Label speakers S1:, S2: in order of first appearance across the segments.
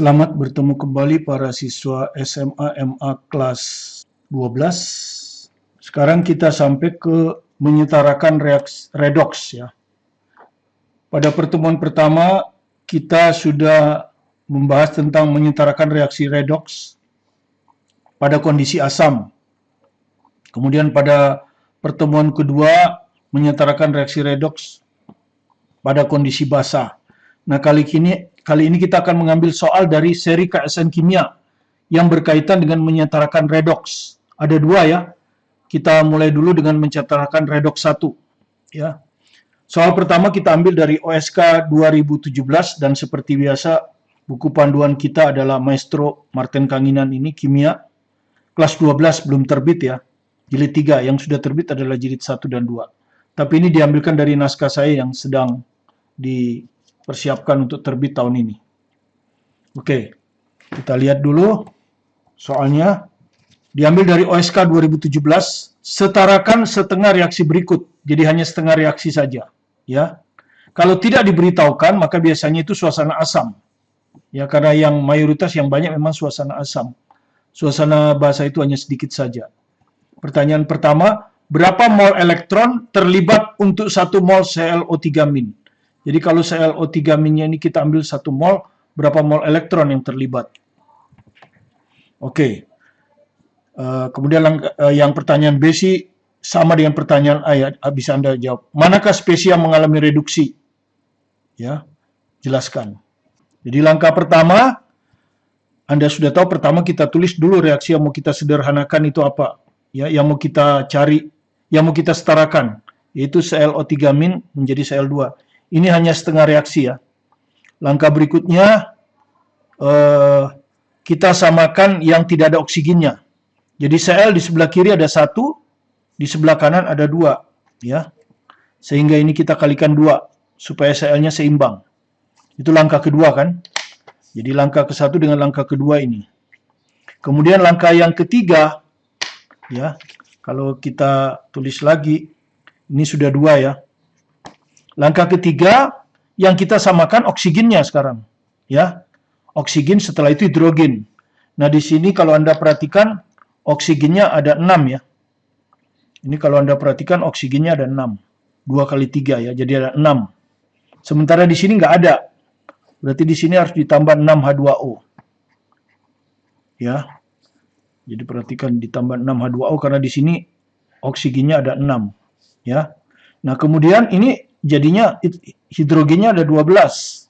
S1: Selamat bertemu kembali para siswa SMA MA kelas 12. Sekarang kita sampai ke menyetarakan redoks ya. Pada pertemuan pertama kita sudah membahas tentang menyetarakan reaksi redoks pada kondisi asam. Kemudian pada pertemuan kedua menyetarakan reaksi redoks pada kondisi basa. Nah, kali ini kita akan mengambil soal dari seri KSN Kimia yang berkaitan dengan menyetarakan redoks. Ada dua ya. Kita mulai dulu dengan menyetarakan redoks 1 ya. Soal pertama kita ambil dari OSK 2017 dan seperti biasa buku panduan kita adalah Maestro Martin Kanginan ini Kimia kelas 12 belum terbit ya. Jilid 3 yang sudah terbit adalah jilid 1 dan 2. Tapi ini diambilkan dari naskah saya yang sedang dipersiapkan untuk terbit tahun ini. Oke, kita lihat dulu soalnya. Diambil dari OSK 2017, setarakan setengah reaksi berikut. Jadi hanya setengah reaksi saja, ya. Kalau tidak diberitahukan, maka biasanya itu suasana asam. Ya, karena yang mayoritas yang banyak memang suasana asam. Suasana basa itu hanya sedikit saja. Pertanyaan pertama, berapa mol elektron terlibat untuk 1 mol ClO3-. Jadi kalau ClO3-nya ini kita ambil 1 mol, berapa mol elektron yang terlibat? Oke. Kemudian yang pertanyaan B sih sama dengan pertanyaan A ya, bisa Anda jawab. Manakah spesies yang mengalami reduksi? Ya, jelaskan. Jadi langkah pertama, Anda sudah tahu pertama kita tulis dulu reaksi yang mau kita sederhanakan itu apa. Ya, yang mau kita cari, yang mau kita setarakan, yaitu ClO3- menjadi Cl2. Ini hanya setengah reaksi ya. Langkah berikutnya, kita samakan yang tidak ada oksigennya. Jadi Cl di sebelah kiri ada 1, di sebelah kanan ada 2. Ya. Sehingga ini kita kalikan 2, supaya Cl-nya seimbang. Itu langkah kedua kan. Jadi langkah ke-1 dengan langkah kedua ini. Kemudian langkah yang ketiga, ya, kalau kita tulis lagi, ini sudah 2 ya. Langkah ketiga, yang kita samakan oksigennya sekarang. Ya, oksigen setelah itu hidrogen. Nah, di sini kalau Anda perhatikan, oksigennya ada 6 ya. Ini kalau Anda perhatikan oksigennya ada 6. 2 kali 3 ya, jadi ada 6. Sementara di sini nggak ada. Berarti di sini harus ditambah 6H2O. Ya. Jadi perhatikan ditambah 6H2O karena di sini oksigennya ada 6. Ya. Nah, kemudian ini jadinya hidrogennya ada 12.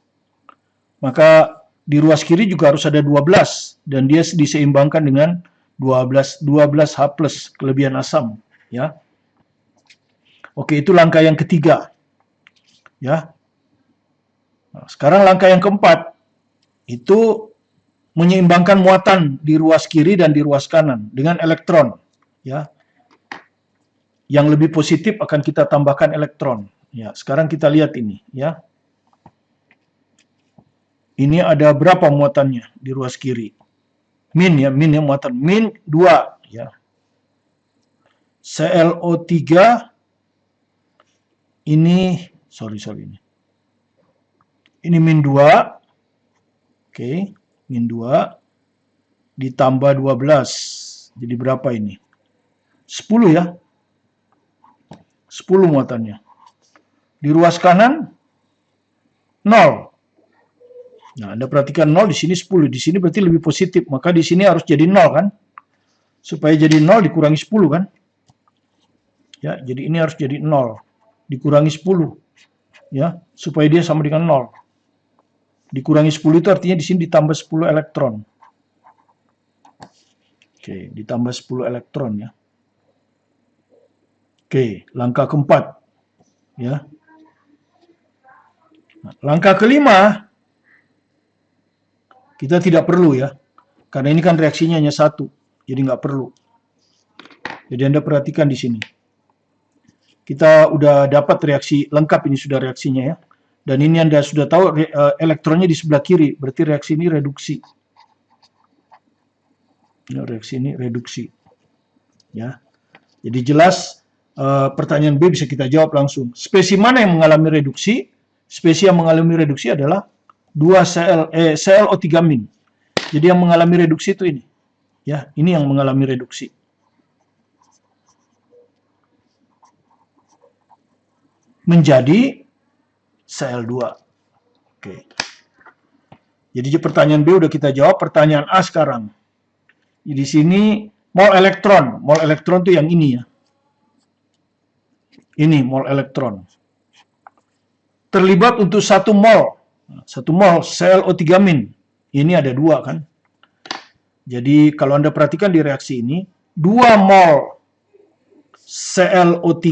S1: Maka di ruas kiri juga harus ada 12 dan dia diseimbangkan dengan 12H+ kelebihan asam ya. Oke, itu langkah yang ketiga. Ya. Nah, sekarang langkah yang keempat itu menyeimbangkan muatan di ruas kiri dan di ruas kanan dengan elektron ya. Yang lebih positif akan kita tambahkan elektron. Ya, sekarang kita lihat ini ya. Ini ada berapa muatannya di ruas kiri? Min ya, muatan min 2 ya. ClO3 ini ini. Ini min 2. Oke, min 2 ditambah 12. Jadi berapa ini? 10 ya. 10 muatannya. Di ruas kanan 0. Nah, Anda perhatikan 0 di sini 10, di sini berarti lebih positif, maka di sini harus jadi 0 kan? Supaya jadi 0 dikurangi 10 kan? Ya, jadi ini harus jadi 0 dikurangi 10. Ya, supaya dia sama dengan 0. Dikurangi 10 itu artinya di sini ditambah 10 elektron. Oke, ditambah 10 elektron ya. Oke, langkah keempat. Ya. Nah, langkah kelima kita tidak perlu ya, karena ini kan reaksinya hanya 1, jadi nggak perlu. Jadi Anda perhatikan di sini. Kita udah dapat reaksi lengkap, ini sudah reaksinya ya. Dan ini Anda sudah tahu elektronnya di sebelah kiri, berarti reaksi ini reduksi. Ya, reaksi ini reduksi. Ya. Jadi jelas pertanyaan B bisa kita jawab langsung. Spesies mana yang mengalami reduksi? Spesies yang mengalami reduksi adalah ClO3-. Jadi yang mengalami reduksi itu ini. Ya, ini yang mengalami reduksi. Menjadi Cl2. Oke. Jadi pertanyaan B udah kita jawab, pertanyaan A sekarang. Di sini mol elektron itu yang ini ya. Ini mol elektron. Terlibat untuk 1 mol. 1 mol ClO3-. Ini ada 2 kan. Jadi kalau Anda perhatikan di reaksi ini, 2 mol ClO3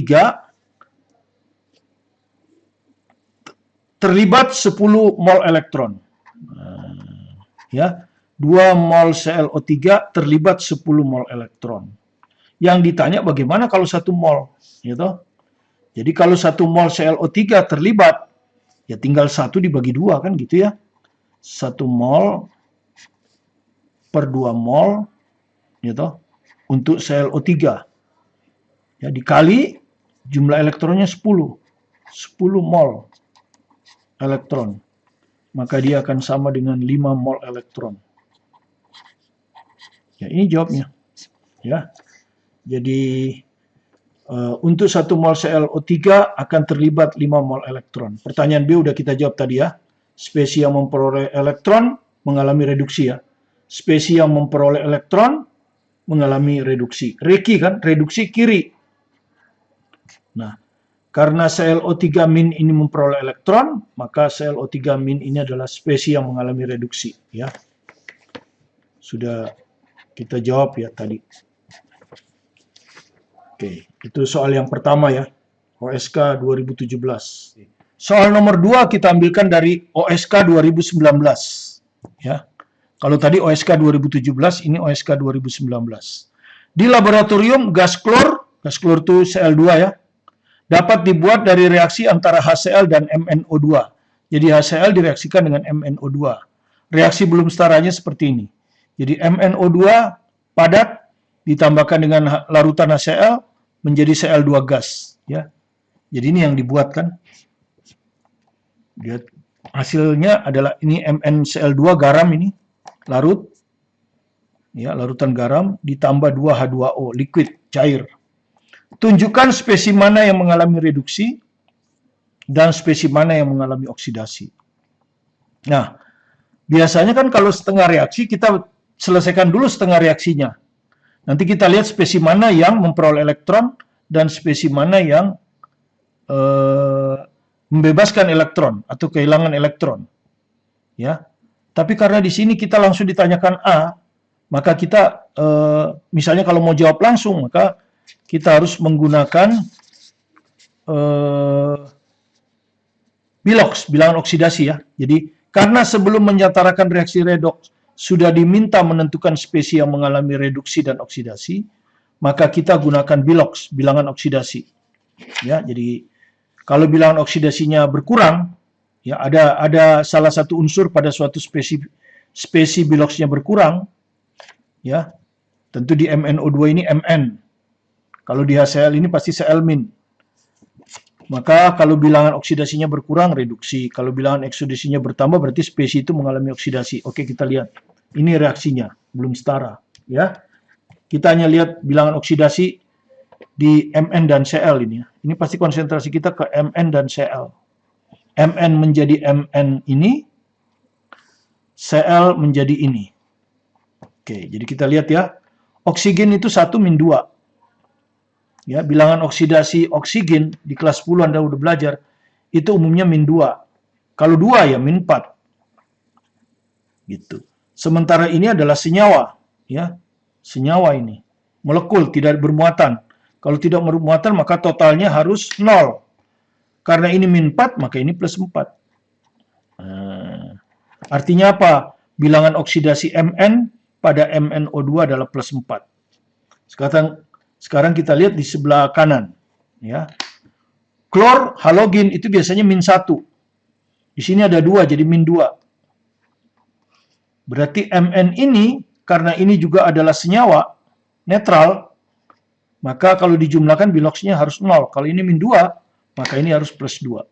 S1: terlibat 10 mol elektron. Ya, 2 mol ClO3 terlibat 10 mol elektron. Yang ditanya bagaimana kalau 1 mol, gitu. Jadi kalau 1 mol ClO3 terlibat, ya tinggal 1 dibagi 2 kan gitu ya. 1 mol per 2 mol, gitu, untuk ClO3. Ya, dikali jumlah elektronnya 10. 10 mol elektron. Maka dia akan sama dengan 5 mol elektron. Ya, ini jawabnya. Ya. Jadi untuk 1 mol ClO3 akan terlibat 5 mol elektron. Pertanyaan B udah kita jawab tadi ya. Spesies yang memperoleh elektron mengalami reduksi ya. Spesies yang memperoleh elektron mengalami reduksi. Reki kan, reduksi kiri. Nah, karena ClO3- ini memperoleh elektron, maka ClO3- ini adalah spesies yang mengalami reduksi. Ya, sudah kita jawab ya tadi. Oke, itu soal yang pertama ya, OSK 2017. Soal nomor 2 kita ambilkan dari OSK 2019. Ya, kalau tadi OSK 2017, ini OSK 2019. Di laboratorium gas klor itu Cl2 ya, dapat dibuat dari reaksi antara HCl dan MnO2. Jadi HCl direaksikan dengan MnO2. Reaksi belum setaranya seperti ini. Jadi MnO2 padat ditambahkan dengan larutan HCl menjadi Cl2 gas. Ya. Jadi ini yang dibuat kan. Lihat, hasilnya adalah ini MnCl2 garam ini larut. Ya, larutan garam ditambah 2H2O liquid cair. Tunjukkan spesies mana yang mengalami reduksi dan spesies mana yang mengalami oksidasi. Nah, biasanya kan kalau setengah reaksi kita selesaikan dulu setengah reaksinya. Nanti kita lihat spesies mana yang memperoleh elektron dan spesies mana yang membebaskan elektron atau kehilangan elektron. Ya. Tapi karena di sini kita langsung ditanyakan A, maka kita misalnya kalau mau jawab langsung maka kita harus menggunakan bilox, bilangan oksidasi ya. Jadi karena sebelum menyetarakan reaksi redoks sudah diminta menentukan spesies yang mengalami reduksi dan oksidasi, maka kita gunakan bilox, bilangan oksidasi. Ya, jadi kalau bilangan oksidasinya berkurang, ya ada salah satu unsur pada suatu spesies biloxnya berkurang, ya. Tentu di MnO2 ini Mn. Kalau di HCl ini pasti Cl-. Maka kalau bilangan oksidasinya berkurang, reduksi. Kalau bilangan oksidasinya bertambah, berarti spesies itu mengalami oksidasi. Oke, kita lihat. Ini reaksinya, belum setara. Ya, kita hanya lihat bilangan oksidasi di Mn dan Cl ini. Ini pasti konsentrasi kita ke Mn dan Cl. Mn menjadi Mn ini, Cl menjadi ini. Oke, jadi kita lihat ya. Oksigen itu 1-2. Ya, bilangan oksidasi oksigen di kelas 10 Anda udah belajar, itu umumnya -2. Kalau 2 ya -4. Gitu. Sementara ini adalah senyawa, ya. Senyawa ini. Molekul tidak bermuatan. Kalau tidak bermuatan maka totalnya harus 0. Karena ini -4 maka ini +4. Artinya apa? Bilangan oksidasi Mn pada MnO2 adalah +4. Sekarang kita lihat di sebelah kanan, ya. Klor, halogen itu biasanya -1. Di sini ada 2, jadi -2. Berarti Mn ini, karena ini juga adalah senyawa, netral, maka kalau dijumlahkan biloxnya harus 0. Kalau ini -2, maka ini harus +2.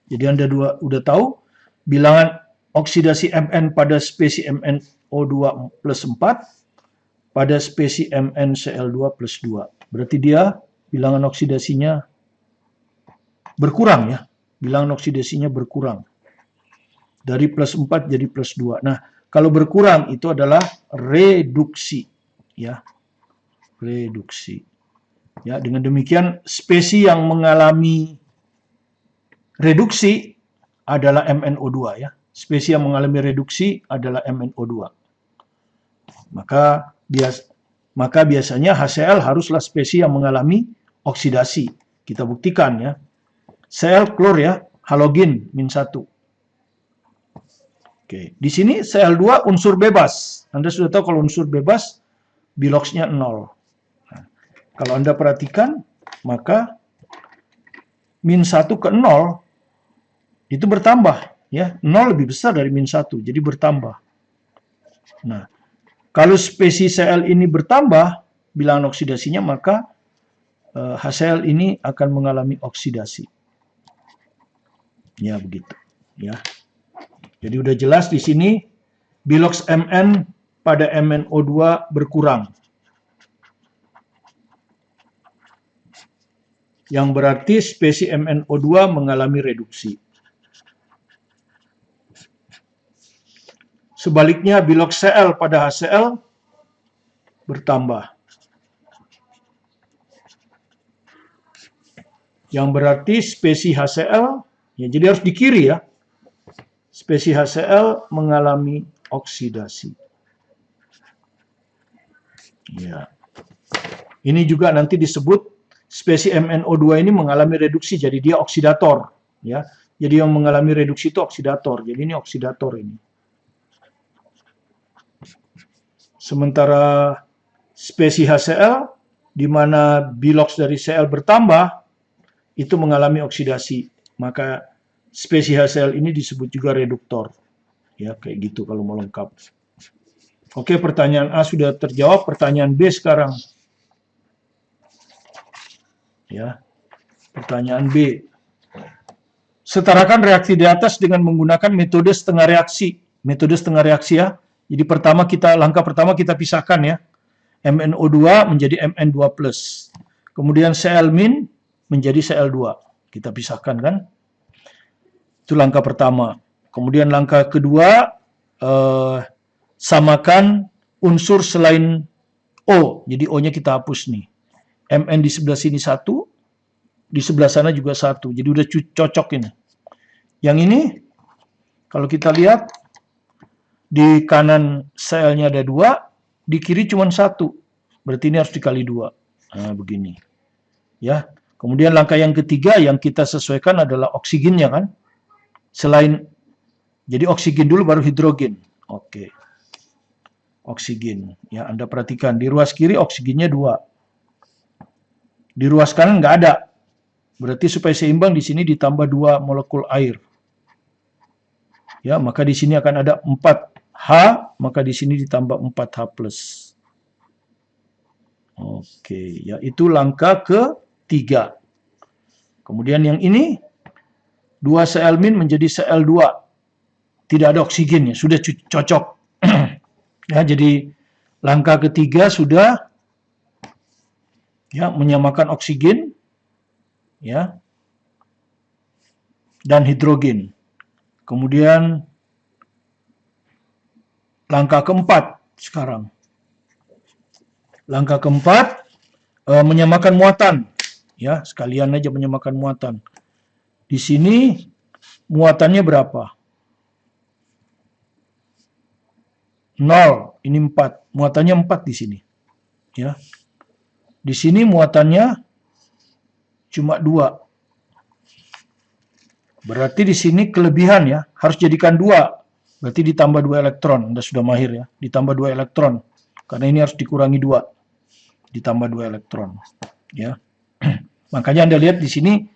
S1: Jadi Anda udah tahu, bilangan oksidasi Mn pada spesi MnO2 plus 4 pada spesi MnCl2 plus 2. Berarti dia bilangan oksidasinya berkurang ya. Bilangan oksidasinya berkurang. Dari plus 4 jadi plus 2. Nah, kalau berkurang itu adalah reduksi ya. Reduksi. Ya, dengan demikian spesi yang mengalami reduksi adalah MnO2 ya. Spesi yang mengalami reduksi adalah MnO2. Maka biasanya HCl haruslah spesi yang mengalami oksidasi. Kita buktikan ya. Cl klor ya, halogen -1. Oke, di sini Cl2 unsur bebas. Anda sudah tahu kalau unsur bebas biloxnya 0. Nah, kalau Anda perhatikan, maka -1 ke 0 itu bertambah ya. 0 lebih besar dari -1, jadi bertambah. Nah, kalau spesi Cl ini bertambah bilangan oksidasinya, maka HCl ini akan mengalami oksidasi. Ya, begitu ya. Jadi udah jelas di sini bilox Mn pada MnO2 berkurang. Yang berarti spesi MnO2 mengalami reduksi. Sebaliknya bilox Cl pada HCl bertambah. Yang berarti spesi HCl, ya jadi harus di kiri ya. Spesi HCl mengalami oksidasi. Ya. Ini juga nanti disebut spesi MnO2 ini mengalami reduksi, jadi dia oksidator. Ya. Jadi yang mengalami reduksi itu oksidator. Jadi ini oksidator ini. Sementara spesi HCl, di mana bilox dari Cl bertambah, itu mengalami oksidasi. Maka spesi HCl ini disebut juga reduktor. Ya, kayak gitu kalau mau lengkap. Oke, pertanyaan A sudah terjawab. Pertanyaan B sekarang. Ya, pertanyaan B. Setarakan reaksi di atas dengan menggunakan metode setengah reaksi. Metode setengah reaksi ya. Jadi langkah pertama kita pisahkan ya. MnO2 menjadi Mn2+. Kemudian Cl- menjadi Cl2. Kita pisahkan kan. Itu langkah pertama. Kemudian langkah kedua, samakan unsur selain O. Jadi O-nya kita hapus nih. Mn di sebelah sini 1, di sebelah sana juga 1. Jadi udah cocok ini. Yang ini, kalau kita lihat, di kanan Cl-nya ada 2, di kiri cuma 1. Berarti ini harus dikali 2. Nah, begini. Ya. Kemudian langkah yang ketiga yang kita sesuaikan adalah oksigennya kan. Jadi oksigen dulu baru hidrogen. Oke. Oksigen. Ya, Anda perhatikan. Di ruas kiri oksigennya 2. Di ruas kanan nggak ada. Berarti supaya seimbang di sini ditambah 2 molekul air. Ya, maka di sini akan ada 4H, maka di sini ditambah 4H+. Oke, ya itu langkah ketiga. Kemudian yang ini 2 Cl- menjadi Cl2. Tidak ada oksigennya, sudah cocok. Ya, jadi langkah ketiga sudah ya menyamakan oksigen ya dan hidrogen. Kemudian langkah keempat sekarang. Langkah keempat menyamakan muatan. Ya, sekalian aja menyamakan muatan. Di sini muatannya berapa? 0, ini 4. Muatannya 4 di sini. Ya. Di sini muatannya cuma 2. Berarti di sini kelebihan ya, harus jadikan 2. Berarti ditambah 2 elektron. Anda sudah mahir ya. Ditambah 2 elektron. Karena ini harus dikurangi 2. Ditambah 2 elektron. Ya. Makanya Anda lihat di sini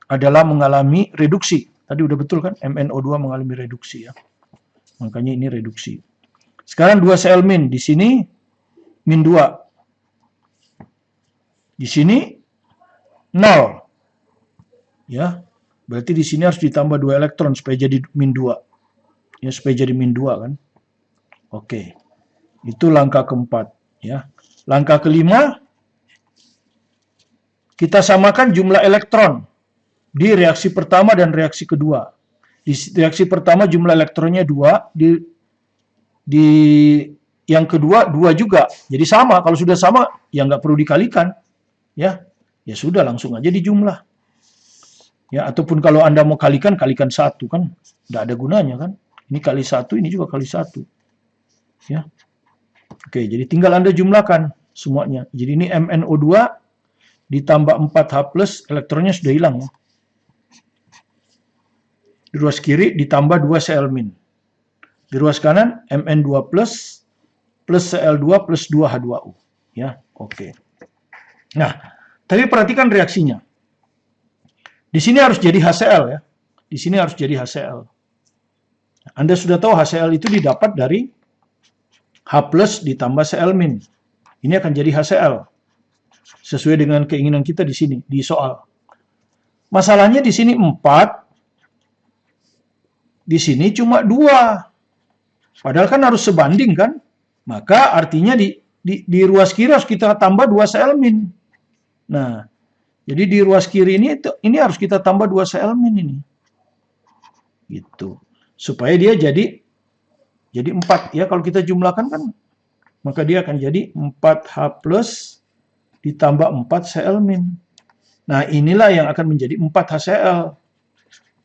S1: adalah mengalami reduksi. Tadi udah betul kan? MnO2 mengalami reduksi ya. Makanya ini reduksi. Sekarang 2 Cl-, di sini -2. Di sini 0. Ya. Berarti di sini harus ditambah 2 elektron supaya jadi -2. Ya, supaya jadi min 2 kan. Oke. Itu langkah keempat, ya. Langkah kelima, kita samakan jumlah elektron di reaksi pertama dan reaksi kedua. Di reaksi pertama jumlah elektronnya 2, di yang kedua 2 juga. Jadi sama, kalau sudah sama ya nggak perlu dikalikan. Ya. Ya sudah, langsung aja dijumlah. Ya, ataupun kalau Anda mau kalikan 1 kan, nggak ada gunanya kan. Ini kali 1, ini juga kali 1. Ya. Oke, jadi tinggal Anda jumlahkan semuanya. Jadi ini MnO2 ditambah 4H+, elektronnya sudah hilang ya. Di ruas kiri ditambah 2 Cl-. Di ruas kanan Mn2+ plus Cl2 plus 2H2O. Ya, oke. Nah, tapi perhatikan reaksinya. Di sini harus jadi HCl ya. Di sini harus jadi HCl. Anda sudah tahu HCl itu didapat dari H+ ditambah Cl-. Ini akan jadi HCl. Sesuai dengan keinginan kita di sini, di soal. Masalahnya di sini 4, di sini cuma 2. Padahal kan harus sebanding kan? Maka artinya di ruas kiri harus kita tambah 2 Cl-. Nah, jadi di ruas kiri ini harus kita tambah 2 Cl- ini. Gitu. Supaya dia jadi 4 ya, kalau kita jumlahkan kan maka dia akan jadi 4H+ ditambah 4 Cl-. Nah, inilah yang akan menjadi 4 HCl.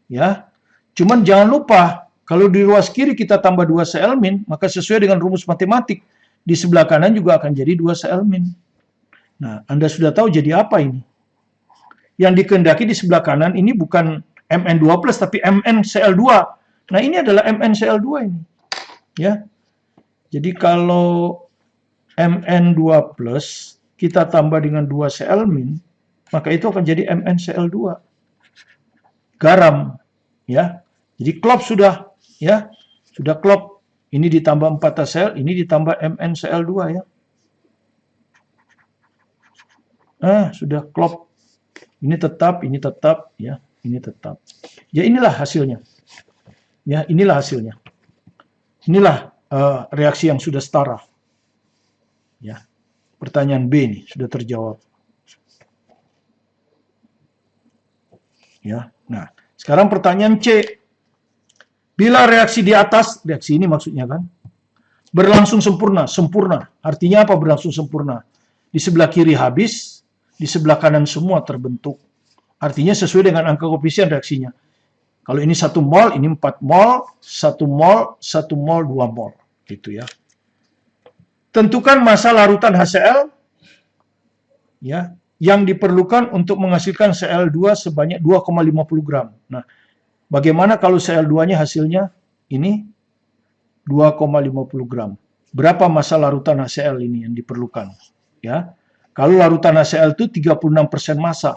S1: Ya. Cuman jangan lupa, kalau di ruas kiri kita tambah 2 Cl-, maka sesuai dengan rumus matematik, di sebelah kanan juga akan jadi 2 Cl-. Nah, Anda sudah tahu jadi apa ini? Yang dikehendaki di sebelah kanan ini bukan Mn2+, tapi MnCl2. Nah, ini adalah MnCl2 ini. Ya. Jadi kalau Mn2+, kita tambah dengan 2 Cl-, maka itu akan jadi MnCl2. Garam. Ya. Jadi klop sudah, ya. Sudah klop. Ini ditambah 4 HCl, ini ditambah MnCl2 ya. Nah, sudah klop. Ini tetap, ya. Ini tetap. Ya, inilah hasilnya. Ya, inilah hasilnya. Inilah reaksi yang sudah setara. Ya. Pertanyaan B ini sudah terjawab. Ya. Nah, sekarang pertanyaan C. Bila reaksi di atas, reaksi ini maksudnya kan, berlangsung sempurna. Sempurna. Artinya apa berlangsung sempurna? Di sebelah kiri habis, di sebelah kanan semua terbentuk. Artinya sesuai dengan angka koefisien reaksinya. Kalau ini 1 mol, ini 4 mol, 1 mol, 1 mol, 2 mol. Gitu ya. Tentukan massa larutan HCl ya, yang diperlukan untuk menghasilkan Cl2 sebanyak 2,50 gram. Nah, bagaimana kalau Cl2-nya hasilnya ini 2,50 gram? Berapa massa larutan HCl ini yang diperlukan? Ya, kalau larutan HCl itu 36% massa.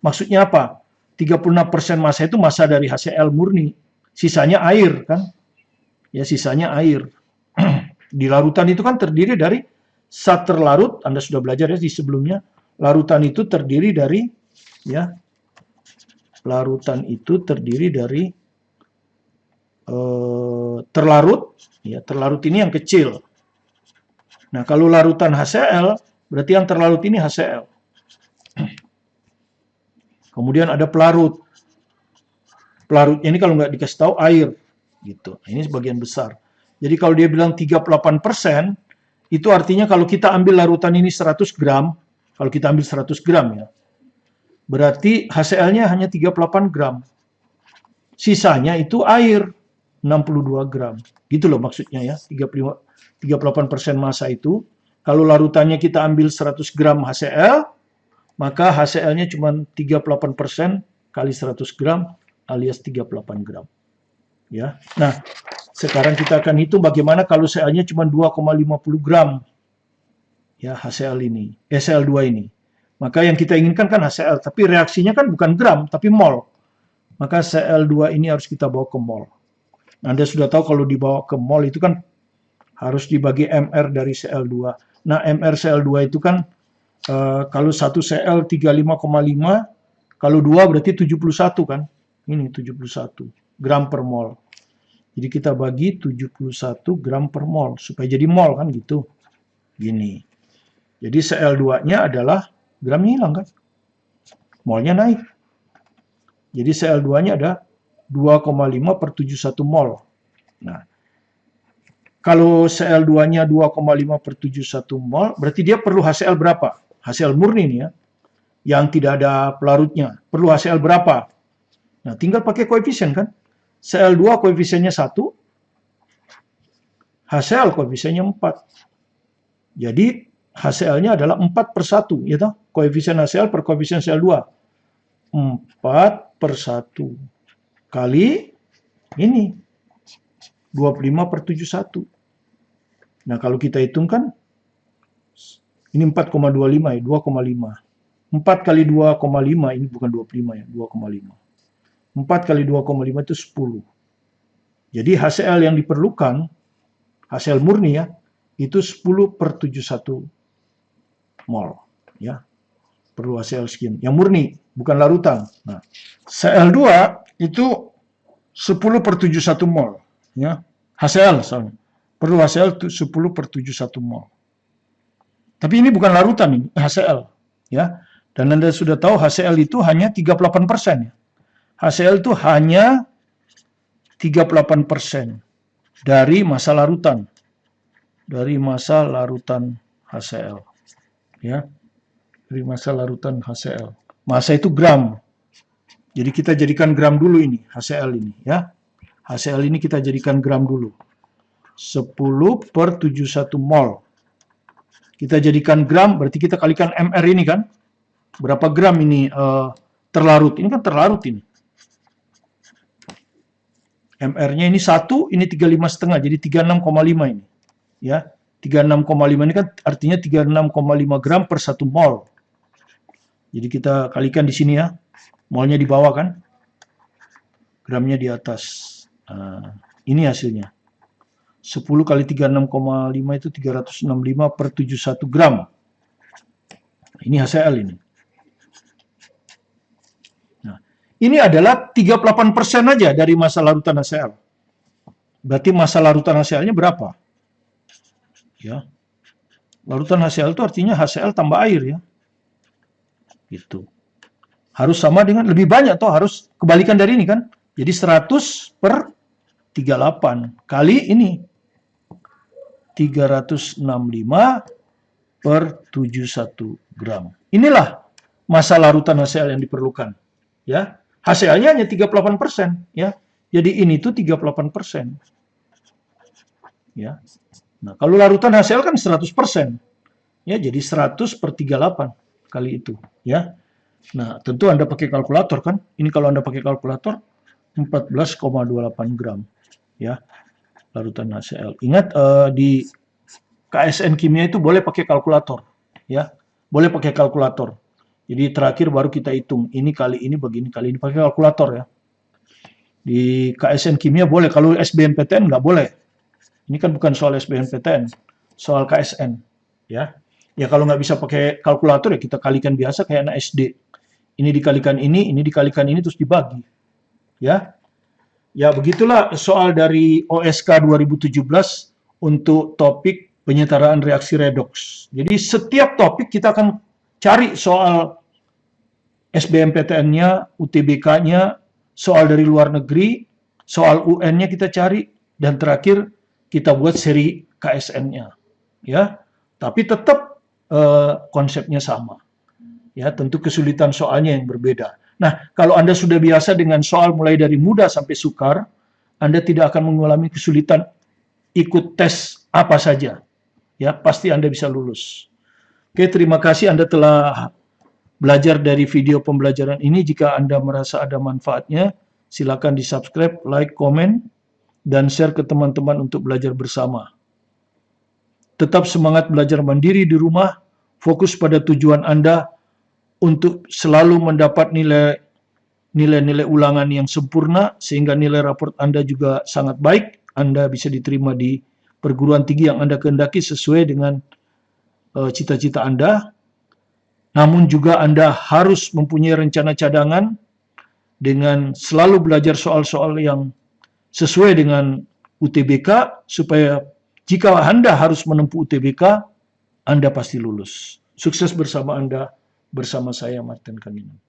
S1: Maksudnya apa? 36% massa itu massa dari HCl murni. Sisanya air kan? Ya, sisanya air. Di larutan itu kan terdiri dari zat terlarut, Anda sudah belajar ya di sebelumnya. Larutan itu terdiri dari ya. Larutan itu terdiri dari terlarut, ya, terlarut ini yang kecil. Nah, kalau larutan HCl, berarti yang terlarut ini HCl. Kemudian ada pelarut. Pelarutnya ini kalau nggak dikasih tahu air, gitu. Ini sebagian besar. Jadi kalau dia bilang 38%, itu artinya kalau kita ambil larutan ini 100 gram, kalau kita ambil 100 gram ya, berarti HCl-nya hanya 38 gram. Sisanya itu air, 62 gram. Gitu loh maksudnya ya, 38% massa itu. Kalau larutannya kita ambil 100 gram HCl, maka HCl-nya cuma 38% kali 100 gram alias 38 gram. Ya. Nah, sekarang kita akan hitung bagaimana kalau Cl-nya cuma 2,50 gram. Ya, HCl ini, Cl2 ini. Maka yang kita inginkan kan HCl, tapi reaksinya kan bukan gram, tapi mol. Maka Cl2 ini harus kita bawa ke mol. Anda sudah tahu kalau dibawa ke mol itu kan harus dibagi Mr dari Cl2. Nah, Mr Cl2 itu kan kalau 1 Cl 35,5, kalau 2 berarti 71 kan. Ini 71 gram per mol. Jadi kita bagi 71 gram per mol, supaya jadi mol kan gitu. Gini. Jadi Cl2-nya adalah, gramnya hilang kan? Molnya naik. Jadi Cl2-nya ada 2,5 per 71 mol. Nah, kalau Cl2-nya 2,5 per 71 mol, berarti dia perlu HCl berapa? HCl murni nih ya, yang tidak ada pelarutnya. Perlu HCl berapa? Nah, tinggal pakai koefisien kan? Cl2 koefisiennya 1, HCl koefisiennya 4. Jadi HCl-nya adalah 4 per 1, ya toh? Koefisien HCl per koefisien Cl2. 4 per 1 kali ini 25 per 71. Nah, kalau kita hitungkan, ini 4,25 ya, 2,5. 4 kali 2,5, ini bukan 25 ya, 2,5. 4 kali 2,5 itu 10. Jadi HCl yang diperlukan, HCl murni ya, itu 10 per 71 mol. Ya, perlu HCl sekian. Yang murni, bukan larutan. Nah, Cl2 itu 10 per 71 mol. Ya, HCl soalnya. Perlu HCl 10 per 71 mol. Tapi ini bukan larutan ini, HCl. Ya, dan Anda sudah tahu HCl itu hanya 38% ya. HCl itu hanya 38% dari massa larutan. Dari massa larutan HCl. Ya. Dari massa larutan HCl. Massa itu gram. Jadi kita jadikan gram dulu ini, HCl ini ya. HCl ini kita jadikan gram dulu. 10 per 71 mol. Kita jadikan gram, berarti kita kalikan mr ini kan. Berapa gram ini terlarut? Ini kan terlarut ini. MR-nya ini 1, ini 35,5, jadi 36,5 ini. Ya, 36,5 ini kan artinya 36,5 gram per 1 mol. Jadi kita kalikan di sini ya. Molnya di bawah kan. Gramnya di atas. Nah, ini hasilnya. 10 kali 36,5 itu 365 per 71 gram. Ini HCl ini. Ini adalah 38% aja dari massa larutan HCl. Berarti massa larutan HCl-nya berapa? Ya. Larutan HCl itu artinya HCl tambah air ya. Gitu. Harus sama dengan, lebih banyak toh, harus kebalikan dari ini kan. Jadi 100 per 38 kali ini. 365 per 71 gram. Inilah massa larutan HCl yang diperlukan. Ya. HCl-nya hanya 38%, ya. Jadi ini tuh 38%. Ya. Nah, kalau larutan HCl kan 100%. Ya, jadi 100 per 38 kali itu, ya. Nah, tentu Anda pakai kalkulator kan? Ini kalau Anda pakai kalkulator 14,28 gram, ya. Larutan HCl. Ingat di KSN Kimia itu boleh pakai kalkulator, ya. Boleh pakai kalkulator. Jadi terakhir baru kita hitung, ini kali ini begini, kali ini pakai kalkulator ya. Di KSN Kimia boleh, kalau SBMPTN nggak boleh. Ini kan bukan soal SBMPTN, soal KSN. Ya, ya kalau nggak bisa pakai kalkulator ya kita kalikan biasa kayak anak SD. Ini dikalikan ini, terus dibagi. Ya, ya begitulah soal dari OSK 2017 untuk topik penyetaraan reaksi redoks. Jadi setiap topik kita akan cari soal SBMPTN-nya, UTBK-nya, soal dari luar negeri, soal UN-nya kita cari, dan terakhir kita buat seri KSN-nya. Ya, tapi tetap konsepnya sama. Ya, tentu kesulitan soalnya yang berbeda. Nah, kalau Anda sudah biasa dengan soal mulai dari mudah sampai sukar, Anda tidak akan mengalami kesulitan ikut tes apa saja. Ya, pasti Anda bisa lulus. Oke, terima kasih Anda telah belajar dari video pembelajaran ini. Jika Anda merasa ada manfaatnya, silakan di-subscribe, like, komen, dan share ke teman-teman untuk belajar bersama. Tetap semangat belajar mandiri di rumah, fokus pada tujuan Anda untuk selalu mendapat nilai-nilai ulangan yang sempurna, sehingga nilai raport Anda juga sangat baik. Anda bisa diterima di perguruan tinggi yang Anda kehendaki sesuai dengan cita-cita Anda. Namun juga Anda harus mempunyai rencana cadangan dengan selalu belajar soal-soal yang
S2: sesuai dengan UTBK, supaya jika Anda harus menempuh UTBK, Anda pasti lulus. Sukses bersama Anda, bersama saya Martin Kanino.